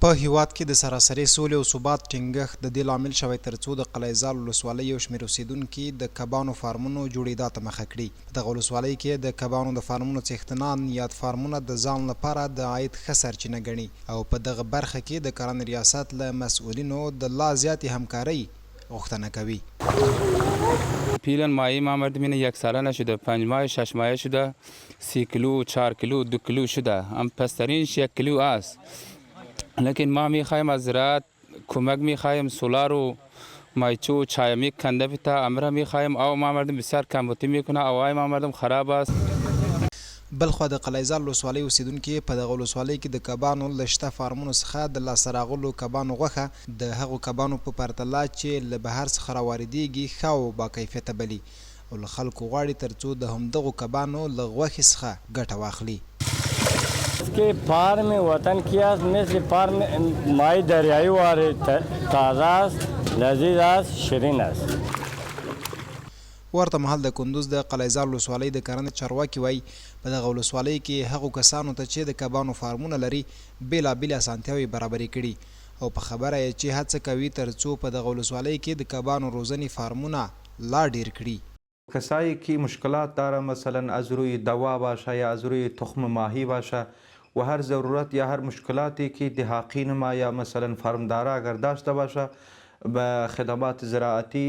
په هیواد کې د سراسري سولې او ثبات ټینګښت د دې لامل شوی ترڅو د قلعه زال ولسوالۍ یو شمېر اوسیدونکي د کبانو فارمونو جوړېدا ته مخه کړي. په دغه ولسوالۍ کې د کبانو د فارمونو څښتنان یاد فارمونه د ځان لپاره د عاید ښه سرچینه ګڼي او په دغه برخه کې د کرنې ریاست له مسؤلینو د لا زیاتې همکارۍ غوښتنه کوي. پیلن ماهی ما مردم یک ساله نشده، 5 ماه 6 ماه شده، 3 کیلو 4 کیلو 2 کیلو شده، هم پسترینش 1 کیلو است. لیکن ما میخوایم از زراعت کمک میخوایم، سولار و مایچو چایمی کنده بیتا امره میخوایم. او ما مردم بسیار کمبودی میکنه، اوای ما مردم خراب است. بلخوا د قلعه زال ولسوالۍ اوسیدونکي په دغه ولسوالۍ کې د کبانو له شته فارمونو څخه د لاسته راغلو کبانو غوښه د هغو کبانو په پرتله چې له بهر څخه راواردېږي ښه او باکیفیته بلي او له خلکو غواړي ترڅو د همدغو کبانو له غوښې څخه ګټه واخلي. که فارم وطن کی است مثل فارم مای دریایی وارد تازه است، لذیذ است، شیرین است. ورته مهال د کندوز د قلعه زال ولسوالۍ د کرنې چارواکي وایي په دغه ولسوالۍ کې هغو کسانو ته چې د کبانو فارمونه لري بېلابېلې اسانتیاوې برابرې کړي او په خبره یې چې هڅه کوي ترڅو په دغه ولسوالۍ کې د کبانو روزنې فارمونه لا ډیر کړي. کسایی که مشکلات داره مثلا از روی دوا باشه یا از روی تخم ماهی باشه و هر ضرورت یا هر مشکلاتی که دهاقین ما یا مثلا فرمداره اگر داشته باشه به خدمات زراعتی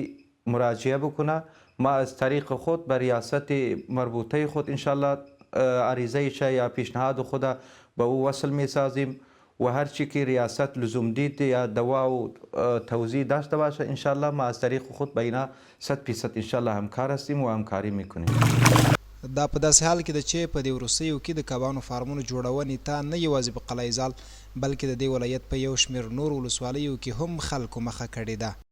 مراجعه بکنه. ما از طریق خود به ریاست مربوطه خود انشالله عریضه یا پیشنهاد خود به او وصل می سازیم و هر چی که ریاست لزوم دید یا دوا و توزیع داشته باشه انشالله ما از طریق خود به اینا 100% انشالله همکار هستیم و همکاری میکنیم. دا په داسې حال کې ده چې په دې وروستیو کې د کبانو فارمونو جوړونې ته نه یوازې په قلعه زال بلکې د دې ولایت په یو شمېر نور ولسوالیو کې هم خلکو مخه کړې ده.